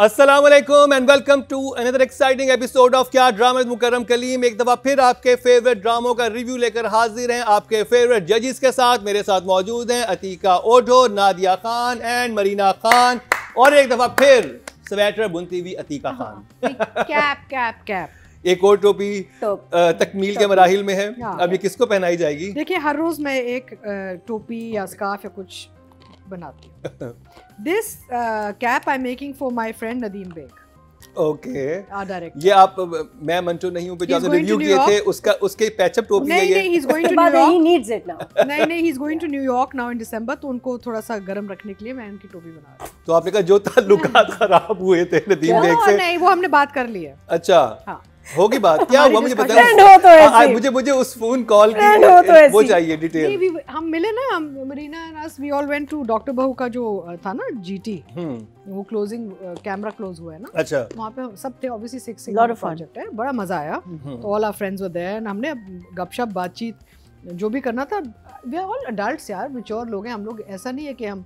अस्सलामुअलैकुम and welcome to another exciting episode of क्या drama with Mukarram Kaleem. एक दफा फिर आपके फेवरेट ड्रामों का रिव्यू लेकर हाजिर हैं आपके फेवरेट जजेस के साथ। मेरे साथ मौजूद हैं अतीका ओढो, नादिया खान एंड मरीना खान, और एक दफा फिर स्वेटर बुनती हुई Atika Khan. Cap cap cap एक और टोपी तकमील के मराहिल में है। अब ये किसको पहनाई जाएगी? देखिए, हर रोज मैं एक टोपी या स्कार्फ या कुछ बनाती हूँ। This cap I making for my friend Nadeem Baig. Okay, director. ये आप मैं मंटो नहीं हूँ पे जो रिव्यू किए थे उसके पैचअप टोपी है ये। नहीं, he is going to New York. He needs it now. नहीं, he is going to New York now in December, तो उनको थोड़ा सा गर्म रखने के लिए मैं उनकी टोपी बना रही हूँ। तो आपने कहा जो ताल्लुकात खराब हुए थे नदीम बेग से? नहीं, वो हमने बात कर ली है। अच्छा, हाँ होगी बात। क्या हुआ मुझे बताओ। मुझे उस फोन कॉल की वो चाहिए डिटेल। हम मिले ना, हम Marina and us we all went to doctor बहू का जो था ना जीटी, वो क्लोजिंग कैमरा क्लोज हुआ है ना। अच्छा, वहाँ पे सब थे, ऑब्वियसली 6 प्रोजेक्ट है, बड़ा मजा आया। तो all our friends were there and हमने गपशप बातचीत जो भी करना था। वी आर ऑल अडल्ट्स यार, मैच्योर लोग हैं हम लोग। ऐसा नहीं है कि हम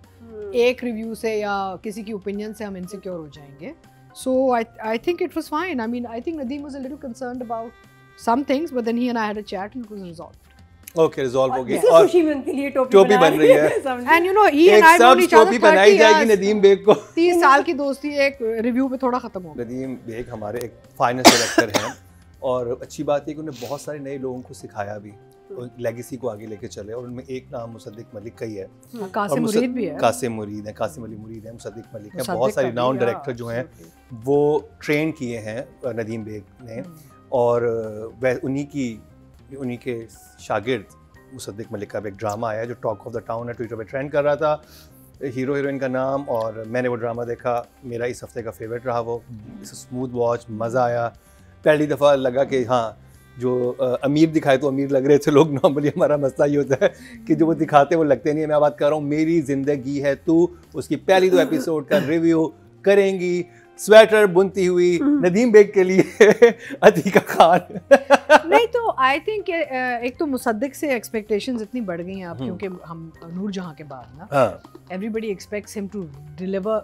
एक रिव्यू से या किसी की ओपिनियन से हम इनसिक्योर हो जाएंगे। So I think it was fine. I mean, I think Nadeem was a little concerned about some things, but then he and I had a chat and it was resolved. Okay, resolve हो गया। और खुशी मिलती है, टोपी बन रही है। And you know, he and I known each other 30 years. बनाई जाएगी नदीम बेग को। 30 साल की दोस्ती एक रिव्यू पे थोड़ा खत्म हो गया। नदीम बेग हमारे एक फाइनेंस डायरेक्टर हैं, और अच्छी बात है कि उन्होंने बहुत सारे नए लोगों को सिखाया भी, लेगेसी को आगे लेके चले। और उनमें एक नाम मुसद्दिक मलिक का ही है, कासिम मुरीद भी है, कासिम अली मुरीद है, मुसद्दिक मलिक है। बहुत सारे नाउन डायरेक्टर जो हैं वो ट्रेन किए हैं नदीम बेग ने, और उन्हीं के शागिर्द मुसद्दिक मलिक का भी एक ड्रामा आया जो टॉक ऑफ द टाउन है, ट्विटर पे ट्रेंड कर रहा था, हीरो हीरोइन का नाम। और मैंने वो ड्रामा देखा, मेरा इस हफ्ते का फेवरेट रहा वो। स्मूथ वॉच, मज़ा आया। पहली दफ़ा लगा कि हाँ, जो अमीर दिखाए तो अमीर लग रहे थे लोग। नॉर्मली हमारा मसला ये होता है कि जो वो दिखाते वो लगते नहीं है। मैं बात कर रहा हूँ मेरी ज़िंदगी है तू, उसकी पहली 2 एपिसोड का रिव्यू करेंगी स्वेटर बुनती हुई नदीम बेग के लिए अतीका खान। नहीं तो आई थिंक एक तो मुसद्दिक से एक्सपेक्टेशंस इतनी बढ़ गई हैं अब, क्योंकि हम नूरजहां के बाद ना everybody expects him to deliver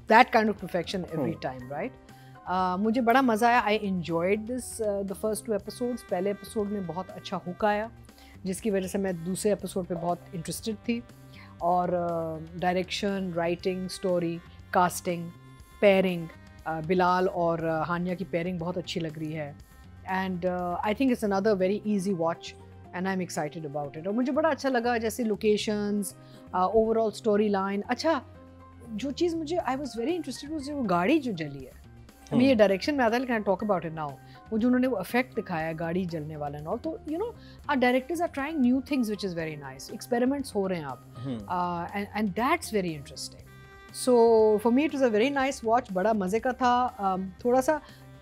that kind of perfection every time, right? मुझे बड़ा मज़ा आया। I enjoyed this the first 2 episodes. पहले एपिसोड में बहुत अच्छा हुक आया, जिसकी वजह से मैं दूसरे एपिसोड पे बहुत इंटरेस्टेड थी। और direction, writing, story, casting, pairing, Bilal और हानिया की पेयरिंग बहुत अच्छी लग रही है। And I think it's another very easy watch and I am excited about it. और मुझे बड़ा अच्छा लगा, जैसे लोकेशंस, ओवरऑल स्टोरी लाइन। अच्छा, जो चीज़ मुझे आई वॉज वेरी इंटरेस्टेड वो गाड़ी जो जली है। अभी ये डायरेक्शन में आता है, can talk about it now. वो जो उन्होंने वो इफेक्ट दिखाया है गाड़ी जलने वाला ना, तो you know our directors are trying new things which is very nice. Experiments हो रहे हैं आप, and that's very interesting. So for me it was a very nice watch. बड़ा मज़े का था।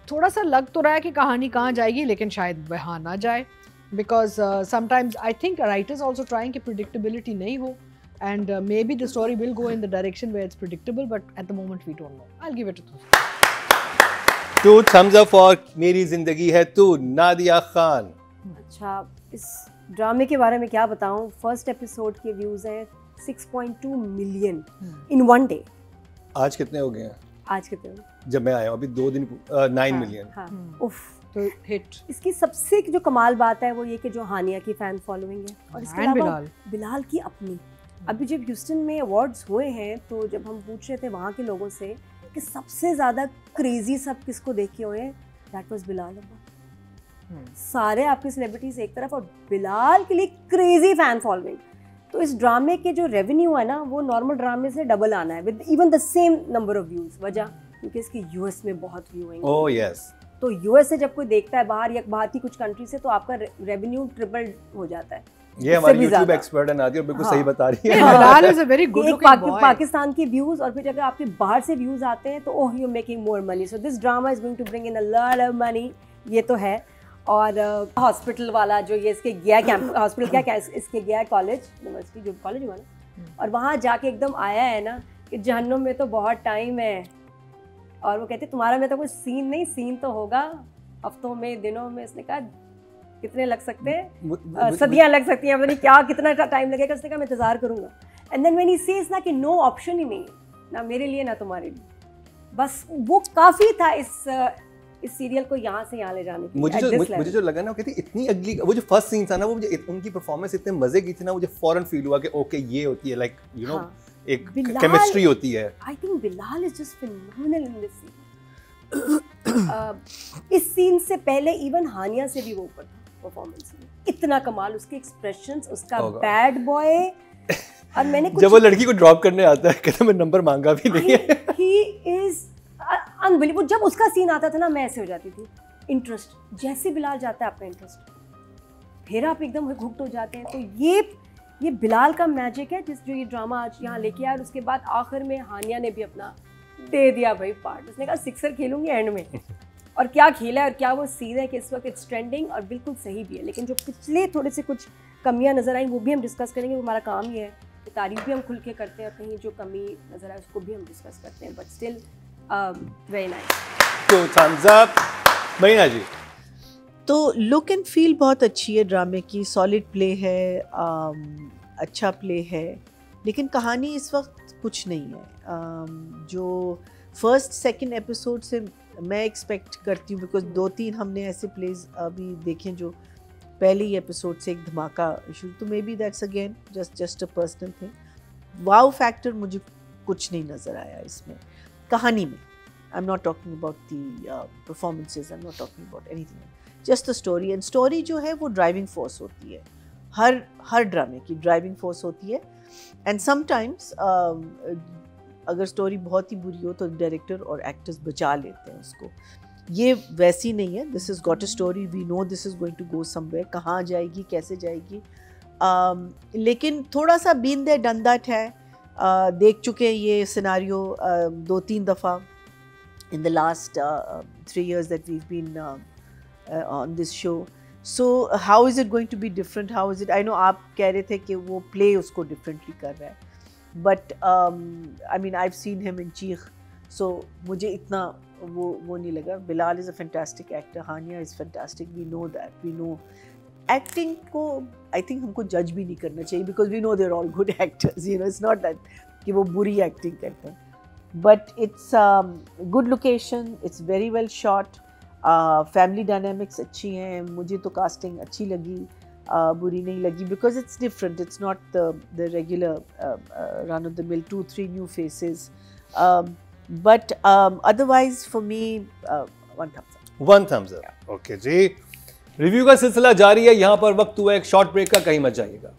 थोड़ा सा लग तो रहा है कि कहानी कहाँ जाएगी, लेकिन शायद वहाँ ना जाए, because sometimes I think writers also trying कि प्रिडिक्टेबिलिटी नहीं हो, and maybe the story will go in the direction where it's predictable, but at the moment we don't know. I'll give it a 2 thumbs up for मेरी जिंदगी है तू, नादिया खान। अच्छा, इस ड्रामे के बारे में क्या बताऊं। फर्स्ट एपिसोड के व्यूज हैं 6.2 मिलियन इन 1 डे। आज कितने हो गए हैं? आज कितने? जब मैं आया हूँ अभी 2 दिन 9 मिलियन। हाँ, उफ, तो हिट। इसकी सबसे जो कमाल बात है वो ये कि जो हानिया की फैन फॉलोइंग है, और इसके अलावा बिलाल की अपनी। अभी जब ह्यूस्टन में अवार्ड्स हुए हैं, तो जब हम पूछ रहे थे वहाँ के लोगों से कि सबसे ज़्यादा क्रेजी सब किसको देख के हुए हैं, दैट वाज बिलाल अब्बा। सारे आपके सेलिब्रिटीज एक तरफ और बिलाल के लिए क्रेजी फैन फॉलोइंग। तो इस ड्रामे के जो रेवेन्यू है ना, वो नॉर्मल ड्रामे से डबल आना है with even the same number of views. वजह क्योंकि इसके यूएस में बहुत व्यू हैं। Oh yes. तो यूएस से जब कोई देखता है बाहर या बाहर की कुछ कंट्री से, तो आपका रेवेन्यू ट्रिपल हो जाता है। ये हमारी YouTube एक्सपर्ट है नादिया, और बिल्कुल सही बता रही है। Bilal is a very good looking boy. Pakistan के व्यूज, और फिर अगर आपके बाहर से व्यूज आते हैं तो oh you are making more money, so this drama is going to bring in a lot of money. ये तो है। और हॉस्पिटल वाला जो ये इसके गया कैंप, हॉस्पिटल क्या इसके गया कॉलेज, यूनिवर्सिटी जो कॉलेज हुआ ना, और वहाँ जाके एकदम आया है ना कि जहन्नुम में तो बहुत टाइम है। और वो कहते तुम्हारा में तो कोई सीन नहीं, सीन तो होगा हफ्तों में, दिनों में। इसने कहा कितने लग सकते हैं, सदियां लग सकती हैं, पता नहीं क्या कितना टाइम लगेगा। उसने कहा मैं इंतजार करूंगा। And then when he says ना कि नो ऑप्शन ही नहीं है, ना मेरे लिए ना तुम्हारे लिए। बस वो काफ़ी था इस सीरियल को यहाँ से यहाँ ले जाने की। मुझे जो लगा ना, कहती इतनी अगली, वो जो फर्स्ट सीन था ना, वो मुझे उनकी परफॉर्मेंस इतने मजे की थी ना, मुझे फौरन फील हुआ कि ओके ये होती है, लाइक यू नो एक केमिस्ट्री होती है। I think Bilal is just phenomenal in this scene. इस सीन से पहले इवन हानिया से भी वो ऊपर था परफॉर्मेंस में। इतना कमाल उसके एक्सप्रेशंस, उसका बैड बॉय। और मैंने जब वो लड़की को ड्रॉप करने आता है, कहता मैं नंबर मांगा भी नहीं है। He is unbelievable. जब उसका सीन आता था ना, मैं ऐसे हो जाती थी, इंटरेस्ट जैसे बिलाल जाता है अपना इंटरेस्ट, फिर आप एकदम हुक्ड हो जाते हैं। तो ये बिलाल का मैजिक है जो ये ड्रामा आज यहाँ लेके आया। और उसके बाद आखिर में हानिया ने भी अपना दे दिया भाई पार्ट। उसने कहा सिक्सर खेलूंगी एंड में। और क्या खेला है, और क्या वो सीन है कि इस वक्त इट्स ट्रेंडिंग, और बिल्कुल सही भी है। लेकिन जो पिछले थोड़े से कुछ कमियां नज़र आई, वो भी हम डिस्कस करेंगे। वो हमारा काम ही है, तारीफ भी हम खुल के करते हैं, और कहीं जो कमी नज़र आए उसको भी हम डिस्कस करते हैं। But still very nice. तो थम्स अप महीना जी। तो लुक एंड फील बहुत अच्छी है ड्रामे की, सॉलिड प्ले है, अच्छा प्ले है, लेकिन कहानी इस वक्त कुछ नहीं है। जो फर्स्ट सेकंड एपिसोड से मैं एक्सपेक्ट करती हूँ, बिकॉज 2-3 हमने ऐसे प्लेज अभी देखे जो पहले ही एपिसोड से एक धमाका शुरू, तो may be that's again just a personal thing. Wow factor मुझे कुछ नहीं नज़र आया इसमें कहानी में। I am not talking about the performances, I am not talking about anything, just the story. And story जो है वो ड्राइविंग फोर्स होती है, हर ड्रामे की ड्राइविंग फोर्स होती है। एंड समटाइम्स अगर स्टोरी बहुत ही बुरी हो तो डायरेक्टर और एक्टर्स बचा लेते हैं उसको। ये वैसी नहीं है। This is got a story, we know this is going to go somewhere, कहाँ जाएगी, कैसे जाएगी। लेकिन थोड़ा सा बीन देयर डन दैट है। देख चुके हैं ये सिनारियो 2-3 दफ़ा in the last 3 years that we've been on this show. So how is it going to be different? How is it? I know आप कह रहे थे कि वो play उसको differently कर रहा है, but I mean I've seen him in चीख, so मुझे इतना वो नहीं लगा। Bilal is a fantastic actor, Hania is fantastic, we know that, we know acting को I think हमको judge भी नहीं करना चाहिए, because we know they're all good actors, you know, it's not that कि वो बुरी acting करते हैं, but it's good location, it's very well shot, family dynamics अच्छी हैं, मुझे तो casting अच्छी लगी, बुरी नहीं लगी, because it's different, it's not the regular run of the mill 2-3 new faces, but otherwise for me 1 thumbs up. 1 thumbs up. Okay ji, review का सिलसिला जारी है। यहाँ पर वक्त हुआ एक शॉर्ट ब्रेक का, कहीं मत जाइएगा।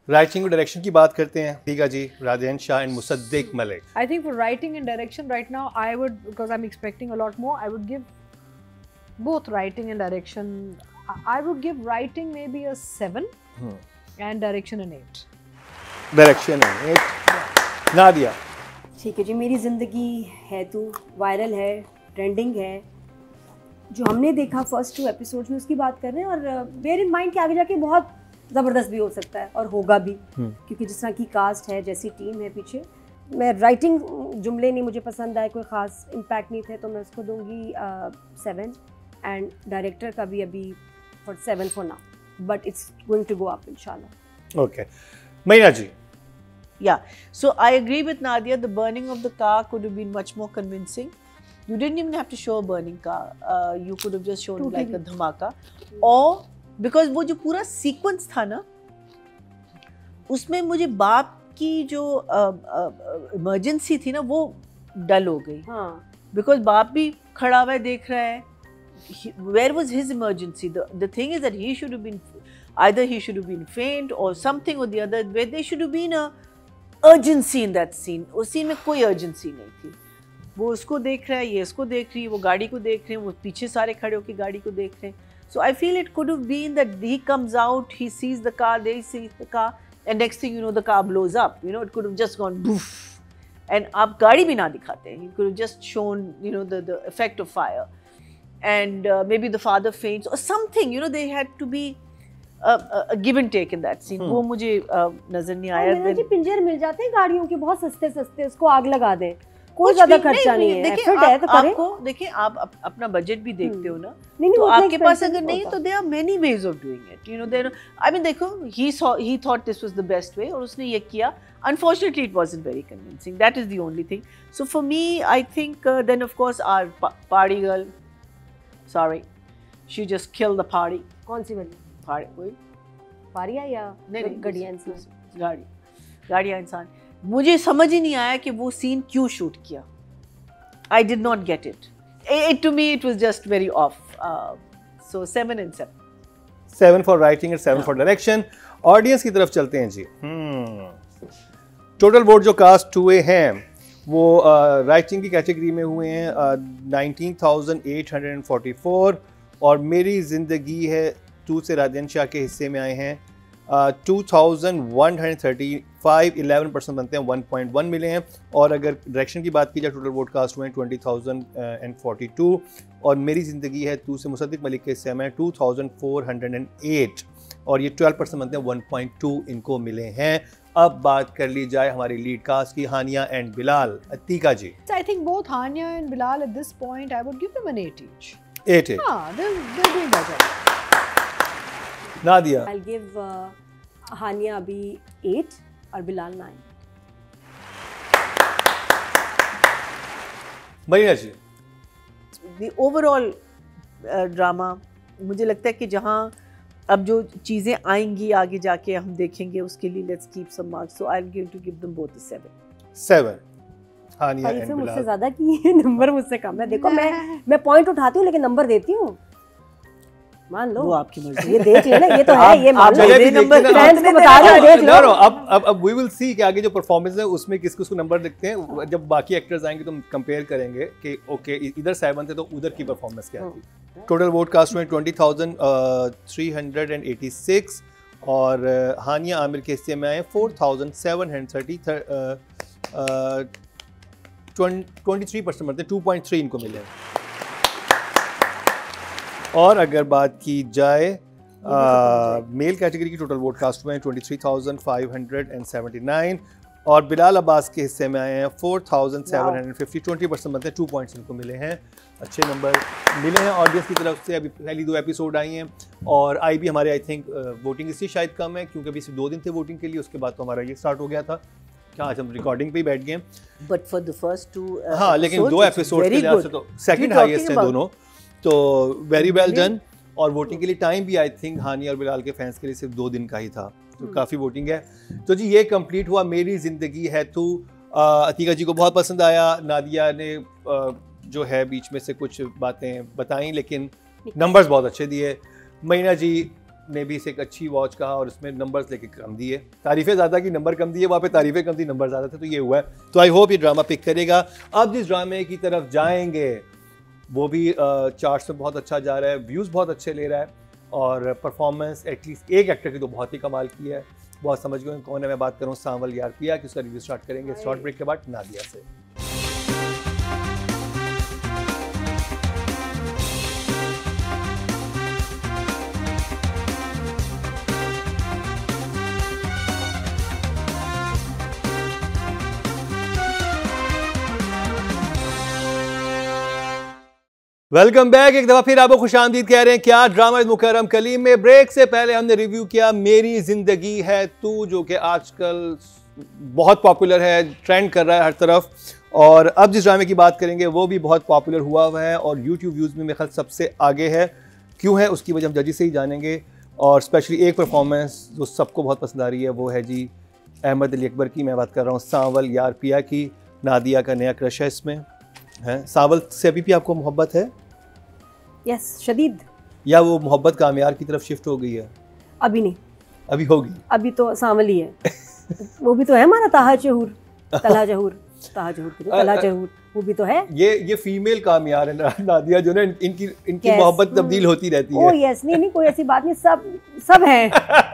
राइटिंग और डायरेक्शन की बात करते हैं। ठीक है जी, Radhen Shah and Musaddiq Malik. I think for writing and direction right now, I would, because I'm expecting a lot more, I would give both writing and direction. I would give writing maybe a 7 and direction an 8. Direction है 8। नादिया। ठीक है जी, मेरी ज़िंदगी है तो viral है, trending है। जो हमने देखा फर्स्ट 2 एपिसोड्स में उसकी बात कर रहे हैं, और बेयर इन माइंड कि आगे जाके बहुत ज़बरदस्त भी हो सकता है और होगा भी, क्योंकि जिस तरह की कास्ट है, जैसी टीम है पीछे। मैं राइटिंग जुमले नहीं मुझे पसंद आए, कोई ख़ास इम्पैक्ट नहीं थे, तो मैं उसको दूंगी 7। एंड डायरेक्टर का भी अभी 7 for now, but it's going to go up इंशाल्लाह। ओके महीना जी। Yeah, so I agree with Nadia. The burning of the car could have been much more convincing. You didn't even have to show a burning car. You could have just shown like a dhamaka. Or because वो जो पूरा sequence था ना, उसमें मुझे बाप की जो emergency थी ना, वो डल हो गई. हाँ. Because बाप भी खड़ा हुआ देख रहा है. Where was his emergency? The thing is that he should have been, either he should have been faint or something or the other. Where there should have been a urgency in that scene. उस scene में कोई urgency नहीं थी. वो उसको देख रहा है, ये इसको देख रही है, वो गाड़ी को देख रहे हैं, वो पीछे सारे खड़े होकर गाड़ी को देख रहे हैं. So I feel it could have been that he comes out, he sees the car, they see the car, and next thing you know the car blows up. You know, it could have just gone poof. And आप गाड़ी भी ना दिखाते. He could have just shown, you know, the effect of fire. And maybe the father faints or something. You know, they had to be give and take in that scene, वो मुझे नजर नहीं आया। जी पिंजर मिल जाते हैं गाड़ियों के बहुत सस्ते सस्ते, उसको आग लगा दें, कोई ज्यादा खर्चा नहीं है। देखिए आपको देखिए आप अपना बजट भी देखते हो ना, तो आपके पास अगर नहीं तो there are many ways of doing it, you know. There I mean देखो he thought this was the best way और उसने ये किया। Unfortunately it wasn't very convincing, that is the only thing. So for me I think then of course our party girl, sorry, she just killed the party. कौन सी वाली party? कोई पारिया या गाड़ियां इंसान? गाड़ियां इंसान। मुझे समझ ही नहीं आया कि वो सीन क्यों शूट किया। I did not get it. To me it was just very off. So 7 and 7. 7 for writing and 7 for direction. Audience की तरफ चलते हैं जी। टोटल वोट जो कास्ट हुए हैं वो राइटिंग की कैटेगरी में हुए हैं 19,844 और मेरी ज़िंदगी है 2 से राजन शाह के हिस्से में आए हैं 2,135, 11% बनते हैं, 1.1 मिले हैं। और अगर डायरेक्शन की बात की जाए टोटल वोट कास्ट हुए हैं 20,042 और मेरी ज़िंदगी है 2 से मुसद्दिक मलिक के हिस्से में 2,408 और ये 12% बनते हैं, 1.2 इनको मिले हैं। अब बात कर ली जाए हमारी लीड कास्ट की, Hania and Bilal. Atiqa ji. I think both Hania and Bilal at this point I would give them an 8 each. 8 each. They're doing better. Nadia. I'll give हानिया अभी 8 और बिलाल 9। मरीना जी। The overall ड्रामा मुझे लगता है कि जहाँ अब जो चीज़ें आएंगी आगे जाके हम देखेंगे, उसके लिए let's keep some marks. So I will give them both 7। Hania and Bilal. मुझसे ज़्यादा की नंबर मुझसे कम है। देखो मैं पॉइंट उठाती हूँ लेकिन नंबर देती हूँ, मान लो। वो आपकी मर्जी। ये देख लेना, ये तो है, ये मान लो। नंबर फैंस को बता रहे हो, देख लो। अब वी विल सी कि आगे जो परफॉर्मेंस है उसमें किसको नंबर दिखते हैं। जब बाकी एक्टर्स आएंगे तो हम कंपेयर करेंगे कि ओके इधर 7 थे तो उधर की परफॉर्मेंस क्या थी। टोटल वोट कास्ट में 20,386 और हानिया आमिर के हिस्से में आए 4,730, 23% बनते, 2.3 इनको मिले। और अगर बात की जाए मेल कैटेगरी की टोटल वोट कास्ट में 23,579 और बिलाल अब्बास के हिस्से में आए हैं 4,750, 20% बनते हैं, 2 पॉइंट्स इनको मिले हैं। अच्छे नंबर मिले हैं ऑडियंस की तरफ से। अभी पहली 2 एपिसोड आई हैं और आई भी हमारे आई थिंक वोटिंग इसलिए शायद कम है क्योंकि अभी सिर्फ 2 दिन थे वोटिंग के लिए, उसके बाद तो हमारा ये स्टार्ट हो गया था। क्या आज हम रिकॉर्डिंग पे ही बैठ गए हैं, बट फॉर द फर्स्ट 2 हाँ, लेकिन 2 एपिसोड के लिहाज से तो सेकंड हाईएस्ट हैं दोनों, तो वेरी वेल डन। और वोटिंग के लिए टाइम भी आई थिंक हानिया और बिलाल के फैंस के लिए सिर्फ 2 दिन का ही था, तो काफ़ी वोटिंग है। तो जी ये कंप्लीट हुआ मेरी ज़िंदगी है तू। अतीका जी को बहुत पसंद आया, नादिया ने जो है बीच में से कुछ बातें बताई लेकिन नंबर्स बहुत अच्छे दिए। मरीना जी ने भी इसे एक अच्छी वॉच कहा और इसमें नंबर्स लेके कम दिए, तारीफ़ें ज़्यादा की नंबर कम दिए, वहाँ पे तारीफ़ें कम थी नंबर ज़्यादा थे, तो ये हुआ है। तो आई होप ये ड्रामा पिक करेगा। अब जिस ड्रामे की तरफ जाएंगे वो भी चार्ट्स में बहुत अच्छा जा रहा है, व्यूज़ बहुत अच्छे ले रहा है और परफॉर्मेंस एटलीस्ट एक एक्टर की तो बहुत ही कमाल की है। बहुत समझ गए कौन है, मैं बात करूँ सांवल यार पिया की। उसका रिव्यू स्टार्ट करेंगे शॉर्ट ब्रेक के बाद नादिया से। Welcome back. एक दफ़ा फिर आपको खुशामदीद कह रहे हैं। क्या ड्रामा मुकर्रम कलीम में ब्रेक से पहले हमने रिव्यू किया मेरी ज़िंदगी है तू, जो कि आजकल बहुत पॉपुलर है, ट्रेंड कर रहा है हर तरफ। और अब जिस ड्रामे की बात करेंगे वो भी बहुत पॉपुलर हुआ हुआ है और यूट्यूब व्यूज़ में मेरे ख्याल सबसे आगे है। क्यों है उसकी वजह हम जजी से ही जानेंगे। और स्पेशली एक परफॉर्मेंस जो सबको बहुत पसंद आ रही है वो है जी अहमद अली अकबर की। मैं बात कर रहा हूँ सांवल यार पिया की। नादिया का नया क्रश है इसमें, है। सांवल से अभी भी आपको मोहब्बत है? यस, शदीद। या वो मोहब्बत कामयार की तरफ शिफ्ट हो गई है? अभी नहीं, अभी होगी। अभी तो सांवल ही है। वो भी तो है हमारा ताहा जहूर, तला जहूर, ताहा जहूर, तला जहूर, वो भी तो है। ये फीमेल कामयार है नादिया जो ना इनकी मोहब्बत तब्दील होती रहती है। ओह यस, नहीं कोई ऐसी बात नहीं, सब हैं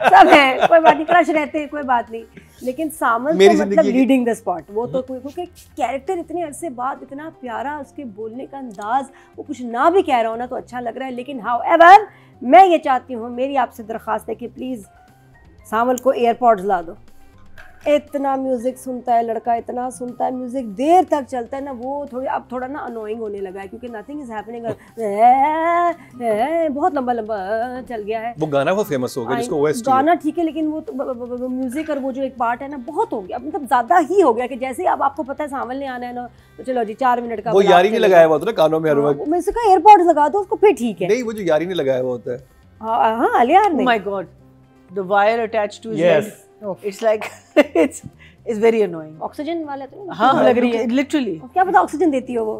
सब हैं, कोई बात नहीं, क्रश रहते हैं, कोई बात नहीं। लेकिन सामल तो मतलब लीडिंग द स्पॉट, वो तो कोई क्योंकि कैरेक्टर इतने अरसे बाद इतना प्यारा, उसके बोलने का अंदाज, वो कुछ ना भी कह रहा हो ना तो अच्छा लग रहा है। लेकिन हाउएवर मैं ये चाहती हूँ, मेरी आपसे दरख्वास्त है कि प्लीज़ सांवल को एयरपॉड्स ला दो। इतना म्यूज़िक सुनता है लड़का, इतना सुनता है म्यूज़िक, देर तक चलता है ना, वो अब थोड़ा ना अनोइंग होने लगा है क्योंकि नथिंग इज़ हैपनिंग, बहुत लंबा लंबा चल गया है। वो गाना बहुत फेमस हो गया जिसको OST गाना ठीक है, लेकिन वो म्यूज़िक और वो जो एक पार्ट है ना बहुत हो गया, मतलब ज़्यादा ही हो गया कि जैसे अब आपको पता है सांवल ने आना है ना, तो चलो जी 4 मिनट का वो यारी ने लगाया हुआ होता है ना कानों में हर वक्त। मैं इसका एयरपॉड्स लगा दो उसको, फिर ठीक है। नहीं, वो जो यारी ने लगाया हुआ होता है। हाँ अलियार ने। Oh my God, the wire attached to his Yes. head. It's like it's very annoying. Oxygen वाला तो हाँ लग रही है literally. क्या पता ऑक्सीजन देती हो वो,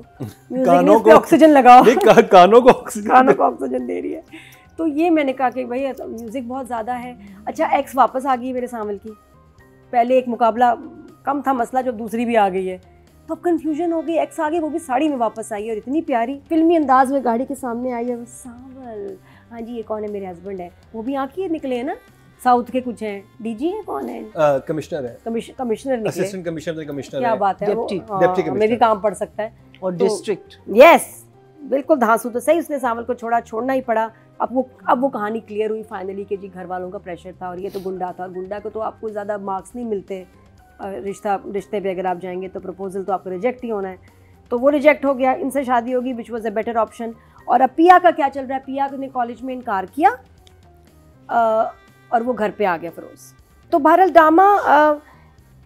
कानों को ऑक्सीजन लगाओ। नहीं, कानों को ऑक्सीजन दे रही है। तो ये मैंने कहा कि भाई म्यूजिक बहुत ज़्यादा है। अच्छा, एक्स वापस आ गई मेरे सांवल की, पहले एक मुकाबला कम था मसला, जब दूसरी भी आ गई है तो अब कंफ्यूजन हो गई, एक्स आ गई, वो भी साड़ी में वापस आई और इतनी प्यारी फिल्मी अंदाज में गाड़ी के सामने आई है। सांवल, हाँ जी ये कौन है? मेरे हस्बैंड है। वो भी आके निकले हैं ना, साउथ के कुछ हैं, डीजी है, कौन है? कमिश्नर है, कमिश्नर निकले, असिस्टेंट कमिश्नर है। क्या बात है, Deputy में भी काम पड़ सकता है। और डिस्ट्रिक्ट, यस बिल्कुल, धांसू तो सही, उसने सांवल को छोड़ना ही पड़ा। अब वो कहानी क्लियर हुई फाइनली कि जी घर वालों का प्रेशर था और ये तो गुंडा था, और गुंडा को तो आपको ज़्यादा मार्क्स नहीं मिलते रिश्ते पे अगर आप जाएंगे तो प्रपोजल तो आपको रिजेक्ट ही होना है। तो वो रिजेक्ट हो गया, इनसे शादी होगी which was a better option. और अब पिया का क्या चल रहा है? पिया ने कॉलेज में इनकार किया और वो घर पे आ गया फिरोज। तो बहरहाल drama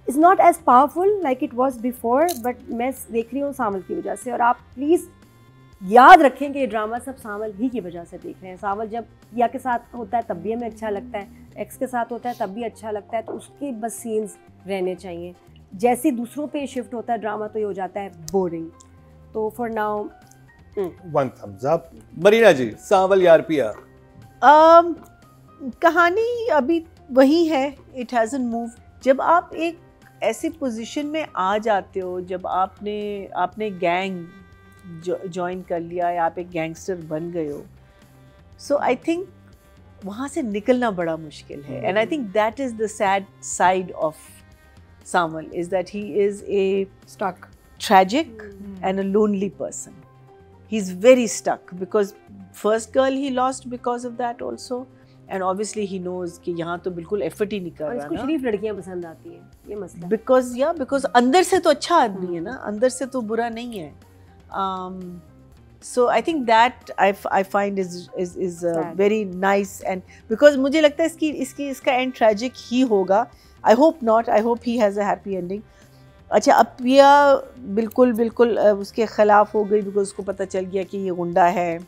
is not as powerful like it was before, but मैं देख रही हूँ सांवल की वजह से। और आप प्लीज़ याद रखें कि ये ड्रामा सब सांवल ही की वजह से देख रहे हैं। सांवल जब पिया के साथ होता है तब भी हमें अच्छा लगता है, एक्स के साथ होता है तब भी अच्छा लगता है, तो उसके बस सीन्स रहने चाहिए। जैसे दूसरों पे शिफ्ट होता है ड्रामा तो ये हो जाता है बोरिंग। तो for now 1 thumbs up। Marina ji, Sanwal Yaar Piya. कहानी अभी वही है, इट हैज़न्ट मूव। जब आप एक ऐसी पोजीशन में आ जाते हो, जब आपने गैंग ज्वाइन कर लिया है, आप एक गैंगस्टर बन गए हो, सो आई थिंक वहाँ से निकलना बड़ा मुश्किल है। And I think that is the sad side of Sanwal, is that he is a stuck, tragic and a lonely person. He's very stuck because first girl he lost because of that also, and obviously he knows कि यहाँ तो बिल्कुल effort ही नहीं कर और रहा इसको ना, शरीफ लड़कियां पसंद आती हैं, ये मसला। because अंदर से तो अच्छा आदमी है ना, अंदर से तो बुरा नहीं है। So I think that I find is very nice, and because मुझे लगता है इसका end tragic ही होगा। I hope not, I hope he has a happy ending। अच्छा, अब पिया बिल्कुल उसके ख़िलाफ़ हो गई बिकॉज उसको पता चल गया कि ये गुंडा है।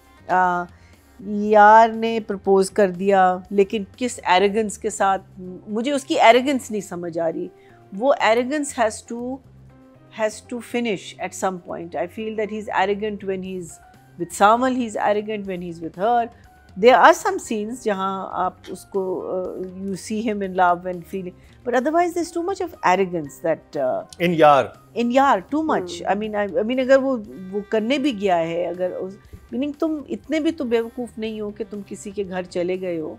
यार ने प्रपोज कर दिया, लेकिन किस एरोगेंस के साथ, मुझे उसकी एरोगेंस नहीं समझ आ रही। वो arrogance has to finish at some point. I feel that he's arrogant when he's with Samal, he's arrogant when he's with her. There are some scenes जहाँ आप उसको you see him in love and feeling, but otherwise there's too much of arrogance that in यार too much. I mean अगर वो करने भी गया है, अगर meaning तुम इतने भी तो बेवकूफ़ नहीं हो कि तुम किसी के घर चले गए हो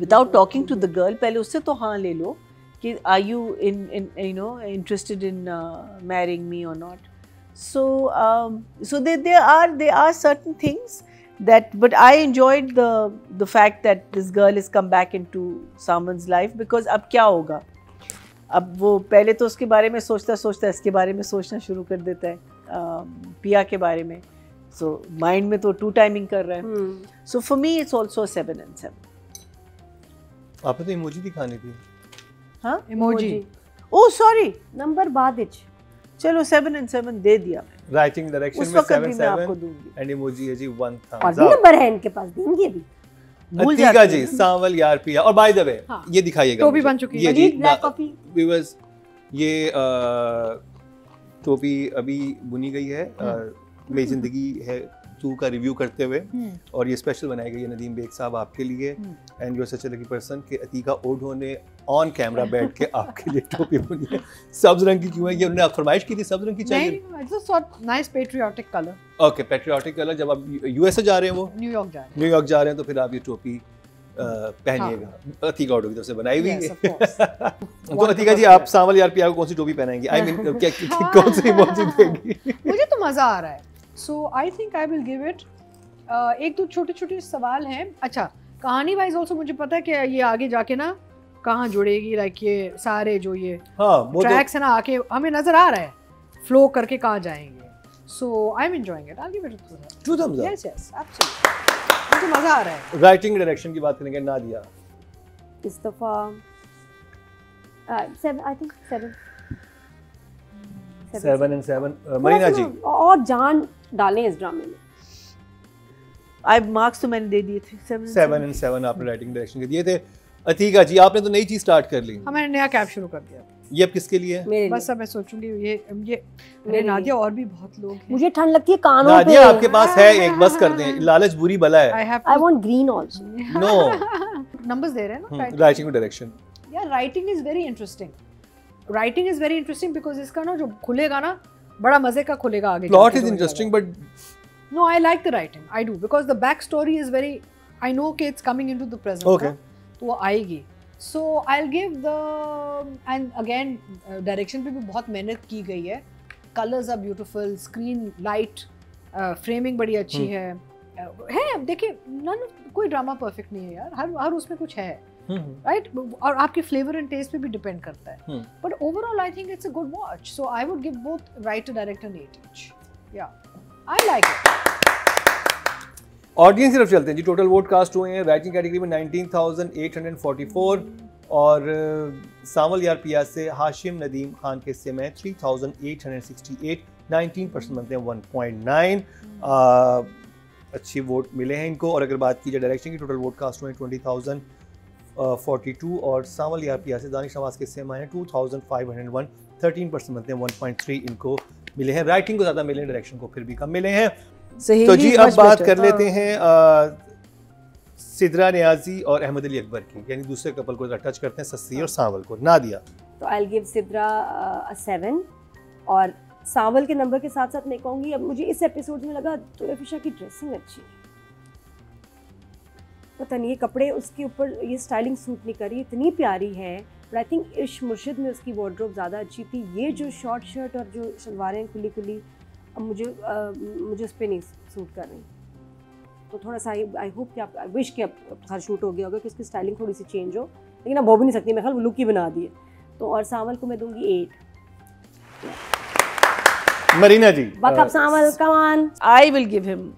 without talking to the girl। पहले उससे तो हाँ ले लो कि are you interested in marrying me or not। So there are certain things that, but I enjoyed the fact that this girl has come back into someone's life, because अब क्या होगा, अब वो पहले तो उसके बारे में सोचता इसके बारे में सोचना शुरू कर देता है, पिया के बारे में। So माइंड में तो 2 टाइमिंग कर रहा है। So for me it's also 7 and 7। आपने तो इमोजी दिखानी थी। हाँ, emoji। ओह सॉरी, नंबर बाद इच, चलो 7 and 7 दे दिया। राइटिंग डायरेक्शन उस में वक्त 7 भी मैं आपको दूंगी। एंड इमोजी है जी 1 और thumbs भी up। नंबर है इनके पास, देंगे भी। भूल अतीका जाते जी, हैं। सांवल यार पिया। और बाय द वे हाँ। ये दिखाइएगा, टोपी मुझे। बन चुकी है। ये जी ब्लैक कॉफी व्यूअर्स, ये टोपी अभी बुनी गई है मेरी ज़िंदगी है 2 का रिव्यू करते हुए, और ये स्पेशल बनाई गई है नदीम बेग साहब आपके लिए। And you are such a lucky person कि अतीका ओढो ने ऑन कैमरा बैठ के आपके लिए टोपी बुनी है। सब्ज रंग की क्यों है? ये उन्होंने फरमाइश की थी सब्ज रंग की चाहिए। नहीं, it's a sort nice patriotic color। Okay, patriotic colour. जब आप यूएस से जा रहे हैं, वो न्यूयॉर्क जा रहे हैं, तो फिर आप ये टोपी पहनिएगा। अतीका ओढो की तरफ से बनाई हुई Yes, है। of course। तो अतीका जी, आप सांवल यार पिया को कौन सी टोपी पहनाएंगी? आई मीन कौन सी इमोजी देंगी? मुझे तो मज़ा आ रहा है, so I think I will give it एक तो छोटे छोटे सवाल हैं। अच्छा, कहानी वाइज ऑल्सो मुझे पता है कि ये आगे जाके ना कहाँ जुड़ेगी, लाइक ये सारे जो ये ट्रैक्स है ना आके हमें नजर आ रहा है फ्लो करके कहाँ जाएंगे। So I am enjoying it, I will give it 2 thumbs up। Yes yes absolutely, मुझे मजा आ रहा है। राइटिंग डायरेक्शन की बात करेंगे, नादिया इस दफा 7, आई थिंक 7 and 7। मरीना जी और जान डालें इस ड्रामे में। आई मार्क्स तो मैंने दे दिए थे 7 and 7 आपने राइटिंग डायरेक्शन के दिए थे। अतीका जी आपने तो नई चीज स्टार्ट कर ली। हमें नया कैप शुरू कर दिया। ये अब किसके लिए है? बस अब मैं सोचूंगी ये मेरे नादिया और भी बहुत लोग हैं। मुझे ठंड लगती है कानों पे। नादिया आपके पास है एक, बस कर दें, लालच बुरी बला है। I want green also. No numbers दे रहे हैं ना राइटिंग डायरेक्शन। यार writing is very interesting, writing is very interesting because इसका ना जो खुलेगा ना बड़ा मजे का खुलेगा आगे। Plot is interesting but no I like the writing, I do, because the back story is very, I know कि it's coming into the present. Okay, तो वो आएगी। So I will give the, and again direction पे भी बहुत मेहनत की गई है। Colours are beautiful, screen light, framing बड़ी अच्छी है। अब देखिए कोई ड्रामा परफेक्ट नहीं है यार, हर उसमें कुछ है, राइट? और आपके फ्लेवर एंड टेस्ट पे भी डिपेंड करता है। But overall I think it's a good watch, so I would give both writer director and 8 each। या आई लाइक इट। ऑडियंस की तरफ चलते हैं जी। टोटल वोट कास्ट हुए हैं राइटिंग कैटेगरी में 19,844 और सावल यार पिया से हाशिम नदीम खान के हिस्से में 3,868, 19% बनते हैं 1.9। अच्छी वोट मिले हैं इनको। और अगर बात की जाए डायरेक्शन की, टोटल वोट कास्ट हुए 20,042 और सावल यार पिया से दानिश नवाज के हिस्से में है 2,501, 13% बनते हैं 1.3 इनको मिले हैं। राइटिंग को ज़्यादा मिले हैं, डायरेक्शन को फिर भी कम मिले हैं। तो जी अब बात कर लेते हैं सिद्रा नियाजी और अहमद अली अकबर की, यानी दूसरे कपल को टच करते हैं, सस्सी और सावल को। नादिया तो आई विल गिव सिद्रा 7 और सावल के नंबर के साथ साथ मैं कहूँगी, अब मुझे इस एपिसोड में लगा तुलफिशा की ड्रेसिंग अच्छी है। पता नहीं ये कपड़े उसके ऊपर ये स्टाइलिंग सूट नहीं करी, इतनी प्यारी है। बट आई थिंक इश्क मुर्शिद में उसकी वार्डरोब ज़्यादा अच्छी थी। ये जो शॉर्ट शर्ट और जो शलवारें खुली खुली, अब मुझे उस पर नहीं सूट कर रही। तो थोड़ा सा आई होप कि आप, आई विश कि अब हर शूट हो गया होगा कि उसकी स्टाइलिंग थोड़ी सी चेंज हो, लेकिन अब हो भी नहीं सकती, मैं ख्याल लुक ही बना दिए। तो और सावल को मैं दूंगी 8। मरीना जी बाकी Sawal come on, I will give him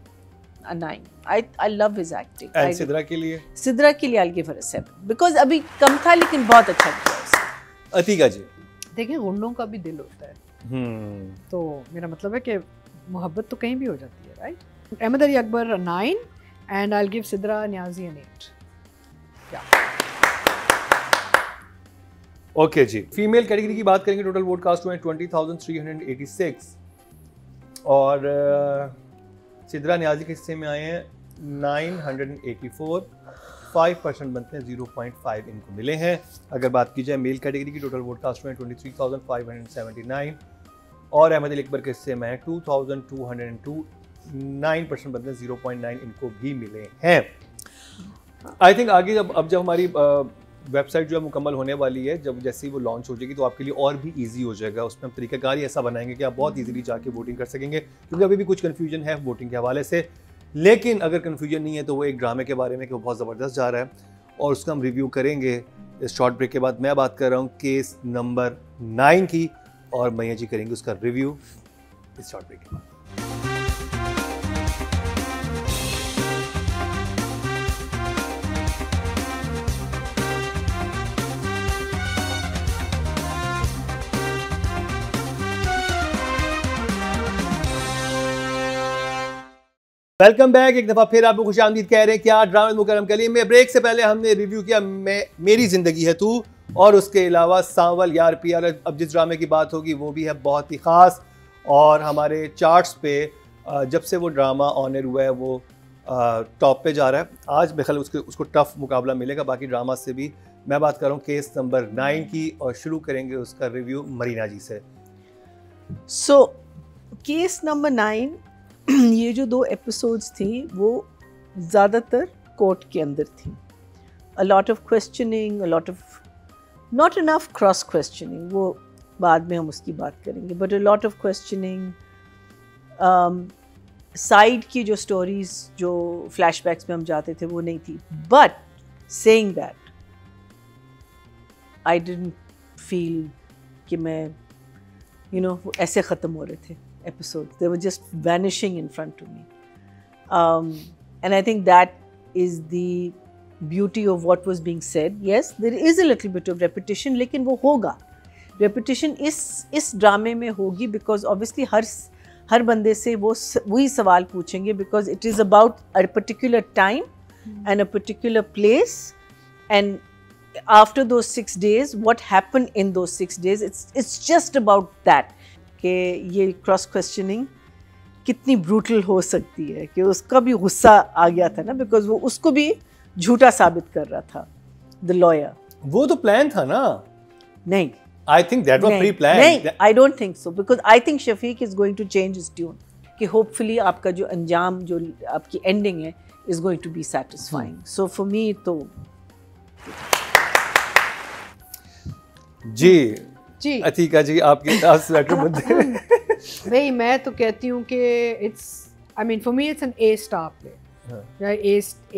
a 9. I love his acting. And Sidra के लिए? सिद्रा के लिए I'll give her a 7 because अभी कम था लेकिन बहुत अच्छा किया उसने। अतीका जी देखिए गुंडों का भी दिल होता है, तो मेरा मतलब है कि मोहब्बत तो कहीं भी हो जाती है, right? Ahmed Ali Akbar 9 and I'll give Sidra Niazi an 8। Okay जी। फीमेल कैटेगरी की बात करेंगे, टोटल वोट कास्ट हुए 20,386 और सिद्रा नियाजी के हिस्से में आए हैं 984, 5% बनते हैं 0.5 इनको मिले हैं। अगर बात की जाए मेल कैटेगरी की, टोटल वोट कास्ट में 23,579 और अहमद अली अकबर के हिस्से में 2,202, 9% बनते हैं 0.9 इनको भी मिले हैं। आई थिंक आगे जब हमारी वेबसाइट जो है मुकम्मल होने वाली है, जब जैसे ही वो लॉन्च हो जाएगी तो आपके लिए और भी इजी हो जाएगा। उसमें हम तरीकाकार ही ऐसा बनाएंगे कि आप बहुत इजीली जाके वोटिंग कर सकेंगे, क्योंकि अभी भी कुछ कन्फ्यूजन है वोटिंग के हवाले से। लेकिन अगर कन्फ्यूजन नहीं है तो वो एक ड्रामे के बारे में कि वो बहुत ज़बरदस्त जा रहा है और उसका हम रिव्यू करेंगे इस शॉर्ट ब्रेक के बाद। मैं बात कर रहा हूँ केस नंबर 9 की और मैया जी करेंगे उसका रिव्यू इस शॉर्ट ब्रेक के बाद। Welcome back. एक दफ़ा फिर आपको खुशामदीद कह रहे हैं क्या ड्रामे मुकरम के लिए। मैं ब्रेक से पहले हमने रिव्यू किया मेरी ज़िंदगी है तू और उसके अलावा सावल यार पिया। अब जिस ड्रामे की बात होगी वो भी है बहुत ही ख़ास और हमारे चार्ट्स पे जब से वो ड्रामा ऑन एयर हुआ है वो टॉप पे जा रहा है। आज बेखल उसको टफ मुकाबला मिलेगा बाकी ड्रामा से भी। मैं बात कर रहा हूँ केस नंबर 9 की और शुरू करेंगे उसका रिव्यू मरीना जी से। सो केस नंबर 9 ये जो 2 एपिसोड्स थी वो ज़्यादातर कोर्ट के अंदर थी। अ lot of questioning, a lot of not enough cross questioning, वो बाद में हम उसकी बात करेंगे, but a lot of questioning. Side की जो स्टोरीज जो फ्लैशबैक्स में हम जाते थे वो नहीं थी. But saying that I didn't feel कि मैं ऐसे ख़त्म हो रहे थे episode. They were just vanishing in front to me. And I think that is the beauty of what was being said. Yes, there is a little bit of repetition, लेकिन वो होगा. रेपिटेशन इस ड्रामे में होगी बिकॉज ऑब्वियसली हर बंदे से वही सवाल पूछेंगे because it is about a particular time and a particular place. And after those 6 days, what happened in those 6 days, it's just about that. कि ये क्रॉस क्वेश्चनिंग कितनी ब्रूटल हो सकती है कि उसका भी गुस्सा आ गया था ना, बिकॉज वो उसको भी झूठा साबित कर रहा था द लॉयर. वो तो प्लान था ना. नहीं, I think that was pre-planned. नहीं, I don't think so because I think Shafiq is going to change his tune. कि hopefully आपका जो अंजाम जो आपकी एंडिंग है is going to be satisfying. So for me तो जी अतीका जी आपके पास स्वेटर बंदे. भाई मैं तो कहती हूँ कि it's I mean for me it's an A star play,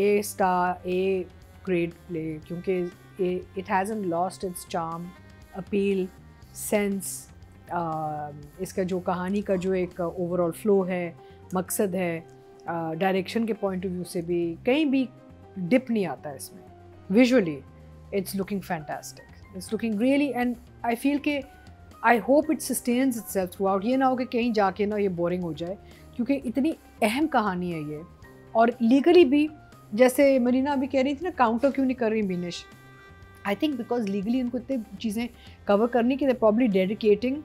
A star A grade play, क्योंकि it hasn't lost its charm, appeal, sense. इसका जो कहानी का जो एक ओवरऑल फ्लो है, मकसद है, डायरेक्शन के पॉइंट ऑफ व्यू से भी कहीं भी डिप नहीं आता है इसमें. Visually it's looking fantastic. It's looking really, and I feel कि I hope it sustains itself throughout. ये ना हो कि कहीं जाके ना ये बोरिंग हो जाए, क्योंकि इतनी अहम कहानी है ये. और लीगली भी जैसे मरीना अभी कह रही थी ना, काउंटर क्यों नहीं कर रही Binish. I think because legally उनको इतनी चीज़ें कवर करनी कि they probably dedicating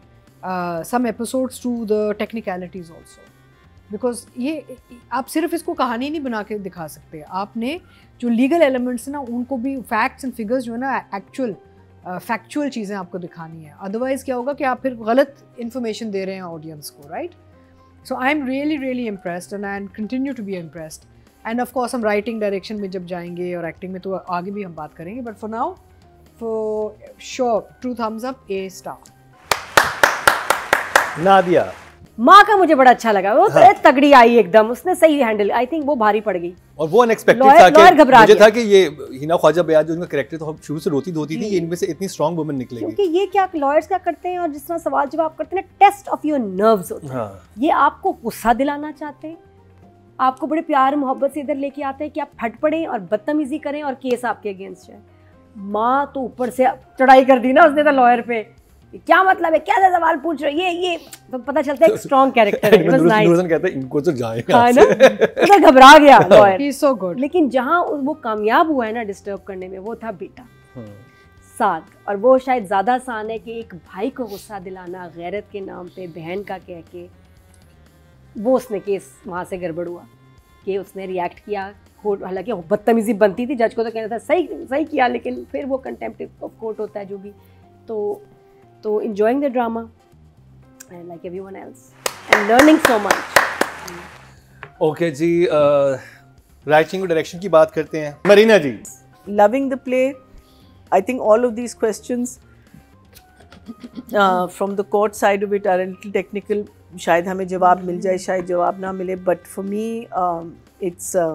some episodes to the technicalities also. Because ये आप सिर्फ इसको कहानी नहीं बना के दिखा सकते, आपने जो लीगल एलिमेंट्स ना उनको भी, फैक्ट्स एंड फिगर्स जो है ना, एक्चुअल फैक्चुअल चीज़ें आपको दिखानी है. अदरवाइज़ क्या होगा कि आप फिर गलत इन्फॉर्मेशन दे रहे हैं ऑडियंस को, right. So I am really impressed and I continue to be impressed. And of course हम राइटिंग डायरेक्शन में जब जाएंगे और एक्टिंग में तो आगे भी हम बात करेंगे, but for now for sure 2 thumbs up, A star. Nadia माँ का मुझे बड़ा अच्छा लगा. वो तगड़ी आई एकदम, उसने सही हैंडल. आई थिंक वो भारी पड़ गई और वो अनएक्सपेक्टेड था कि मुझे था कि ये हिना ख्वाजा बयाज जो उनका कैरेक्टर तो शुरू से रोती धोती थी, ये इनमें से इतनी स्ट्रांग वुमन निकलेगी. क्योंकि ये क्या लॉयर्स क्या करते हैं और जिस तरह सवाल जवाब करते हैं ना, टेस्ट ऑफ योर नर्व्स होता है. ये आपको गुस्सा दिलाना चाहते हैं, आपको बड़े प्यार मोहब्बत से इधर लेके आते हैं कि आप फट पड़े और बदतमीजी करें और केस आपके अगेंस्ट है. माँ तो ऊपर से चढ़ाई कर दी ना उसने तो लॉयर पे. क्या मतलब है, क्या सवाल पूछ रहे, ये तो पता चलता है एक स्ट्रॉन्ग कैरेक्टर है. नूरजहान कहता है इनको तो जाएगा, हां ना, तो घबरा गया lawyer. He is so good. लेकिन जहां वो कामयाब हुआ है ना डिस्टर्ब करने में, वो था बेटा साद. और वो शायद ज़्यादा आसान है कि एक भाई को गुस्सा दिलाना गैरत के नाम पे, बहन का कह के. वो उसने केस वहाँ से गड़बड़ हुआ कि उसने रिएक्ट किया. कोर्ट हालांकि बदतमीजी बनती थी, जज को तो कहना था सही किया, लेकिन फिर वो कंटेम्प्ट ऑफ कोर्ट होता है जो भी. तो enjoying the drama and like everyone else and learning so much. Okay जी, राइटिंग और डायरेक्शन की बात करते हैं. मरीना जी, loving the play. I think all of these questions from the court side of it are a little technical. शायद हमें जवाब मिल जाए, शायद जवाब ना मिले, but for me it's a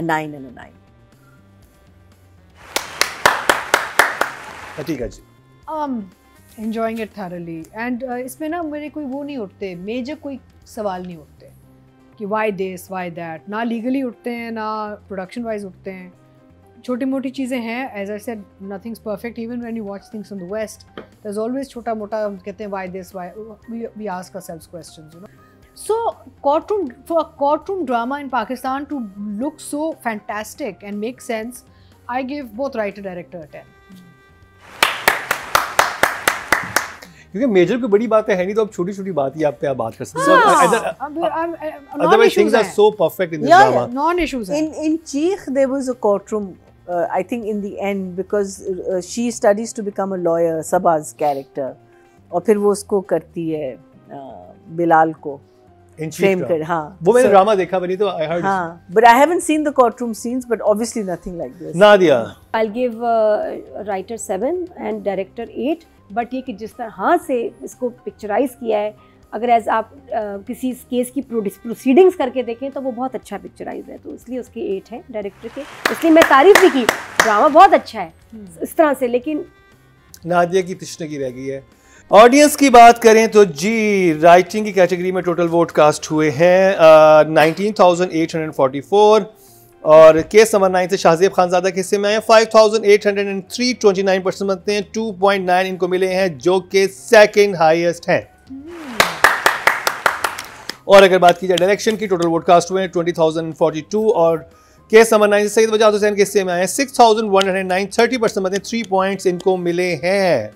9 and a 9. Atika ji. enjoying it thoroughly and इसमें ना मेरे कोई वो नहीं उठते, मेजर कोई सवाल नहीं उठते कि why this, why that. ना लीगली उठते हैं, ना प्रोडक्शन वाइज उठते हैं. छोटी मोटी चीज़ें हैं. As I said, nothing's perfect. Even when you watch things from the West, there's always छोटा मोटा हम कहते हैं why this, why, we ask ourselves questions, you know. So for a courtroom drama in Pakistan to look so fantastic and make sense, I give both writer director a 10. क्योंकि major कोई बड़ी बातें है नहीं, तो अब छोटी छोटी बात ही आप पे बात कर सकते हैं. Otherwise things are so perfect in this drama. Non-issues. In Cheekh there was a courtroom. I think in the end because she studies to become a lawyer, Sabah's character, और फिर वो उसको करती है बिलाल को फ्रेम कर. हाँ, वो मैंने ड्रामा देखा बनी तो I heard. हाँ, but I haven't seen the courtroom scenes, but obviously nothing like this. Nadia, I'll give writer 7 and director 8. But ये कि जिस तरह से इसको पिक्चराइज किया है, अगर एज आप किसी केस की प्रोसीडिंग्स करके देखें तो वो बहुत अच्छा पिक्चराइज है, तो इसलिए उसके 8 हैं डायरेक्टर के। इसलिए मैं तारीफ भी की, ड्रामा बहुत अच्छा है इस तरह से, लेकिन नादिया की तशनगी रह गई है। ऑडियंस की बात करें तो जी राइटिंग की कैटेगरी में टोटल वोट कास्ट हुए हैं 19,844 और केस नंबर 9 से शाहजेब खानजादा के हिस्से में आए 5,803, 29% बनते हैं, 2.9 इनको मिले हैं जो कि सेकंड हाईएस्ट हैं। और अगर बात की जाए डायरेक्शन की, टोटल वोट कास्ट हुए हैं 20,042 और केस नंबर 9 से सईद वजाद हुसैन के हिस्से में आए 6,109, 30% बनते हैं, 3 पॉइंट्स इनको मिले हैं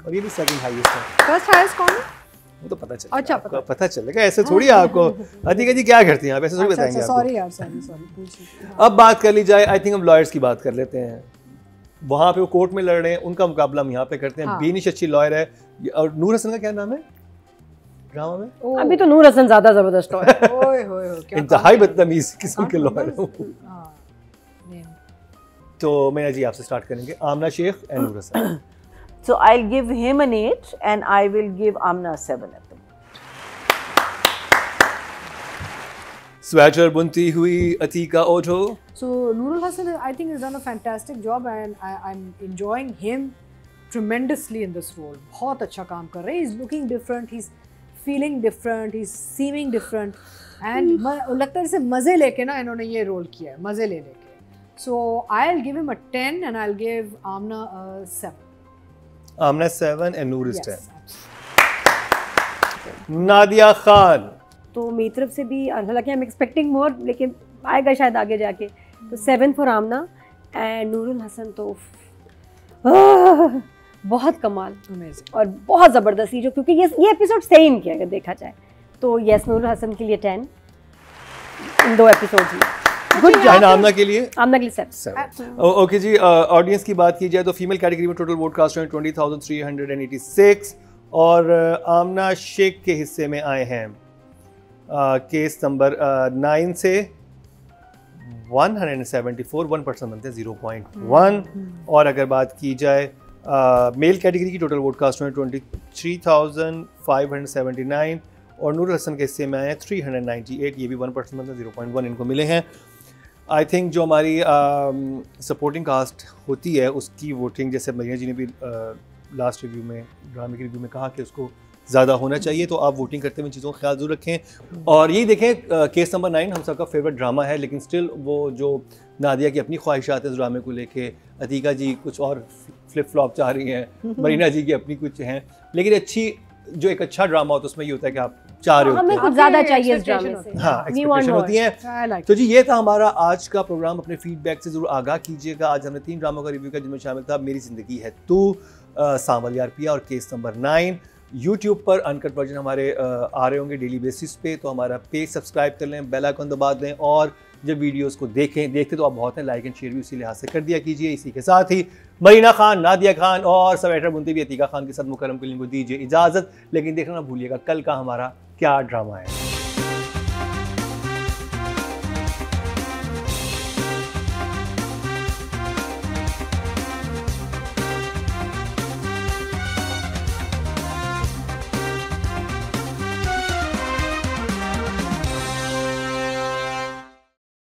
और ये भी सेकंड हाईएस्ट है। फर्स्ट हाईएस्ट कौन है? वो तो पता चलेगा। अच्छा, पता चलेगा, ऐसे थोड़ी आपको अतिका जी क्या करती हैं आप, ऐसे थोड़ी बताएंगे आपको। सॉरी यार, सॉरी पूछिए। अब बात कर ली जाए, आई थिंक हम लॉयर्स की बात कर लेते हैं। वहाँ पे वो कोर्ट में लड़ रहे हैं, उनका मुकाबला हम यहाँ पे करते हैं। बेनिश अच्छी लॉयर है और नूर हसन का क्या नाम है ड्रामा में? अभी तो नूर हसन ज्यादा जबरदस्त है। ओए होए क्या इंतहाई बदतमीज किस्म के लॉयर हैं। तो मैं जी आपसे स्टार्ट करेंगे, Amna Sheikh and Noor Hasan. So I'll give him an 8 and I will give Amna a 7 at the moment. Sweater बुनती हुई Atika ओठो। So Nurul Hassan, I think, has done a fantastic job and I'm enjoying him tremendously in this role. बहुत अच्छा काम कर रहे हैं. He's looking different, he's feeling different, he's seeming different and लगता है जैसे मज़े लेके ना इन्होंने ये रोल किया है, मज़े ले लेके. So I'll give him a 10 and I'll give Amna a 7. Amna 7 and Noor is 10. Nadia Khan. तो मेरी तरफ से भी हालांकि आई एम एक्सपेक्टिंग मोर, लेकिन आएगा शायद आगे जाके, तो 7 फॉर आमना एंड नूरुल हसन तो बहुत कमाल और बहुत ज़बरदस्ती, जो क्योंकि ये एपिसोड सेम किया अगर देखा जाए तो यस, नूरुल हसन के लिए 10 इन 2 एपिसोड्स में। Good job. आमना के लिए? आमना के लिए 7। ओके जी, ऑडियंस की बात की जाए तो फीमेल कैटेगरी में टोटल वोट कास्ट हैं 20,386 और आमना शेख के हिस्से में आए हैं केस नंबर 9 से 174, 1% बनते हैं, 0.1। और अगर बात की जाए मेल कैटेगरी की, टोटल वोट कास्ट में 23,579 और नूर हसन के हिस्से में आए हैं 398, ये भी 1% बनते हैं, 0.1 इनको मिले हैं। आई थिंक जो हमारी सपोर्टिंग कास्ट होती है उसकी वोटिंग, जैसे मरीना जी ने भी लास्ट रिव्यू में, ड्रामे के रिव्यू में कहा कि उसको ज़्यादा होना चाहिए, तो आप वोटिंग करते हुए चीज़ों का ख्याल जरूर रखें। और यही देखें, केस नंबर 9 हम सबका फेवरेट ड्रामा है, लेकिन स्टिल वो जो नादिया की अपनी ख्वाहिशात है इस ड्रामे को लेके, अतीका जी कुछ और फ्लिप फ्लॉप चाह रही हैं, मरीना जी की अपनी कुछ हैं, लेकिन अच्छी जो एक अच्छा ड्रामा होता है उसमें ये होता है कि आप चाह रहे होते हैं, हमें कुछ ज़्यादा चाहिए इस ड्रामे से। हाँ, एक्सपेक्टेशन होती है। तो जी ये था हमारा आज का प्रोग्राम। अपने फीडबैक से जरूर आगाह कीजिएगा। आज हमने 3 ड्रामों का रिव्यू किया जिनमें शामिल था मेरी ज़िंदगी है तू, सांवल यार पिया और केस नंबर 9। यूट्यूब पर अनकट वर्जन हमारे आ रहे होंगे डेली बेसिस पे, तो हमारा पेज सब्सक्राइब कर लें, बेल आइकन दबा दें और जब वीडियोस को देखते तो आप बहुत हैं, लाइक एंड शेयर भी उसी लिहाज से कर दिया कीजिए। इसी के साथ ही मरीना खान, नादिया खान और स्वेटर बुनती हुई अतीका खान के साथ मुकरम कलीम को दीजिए इजाज़त, लेकिन देखना ना भूलिएगा कल का हमारा क्या ड्रामा है।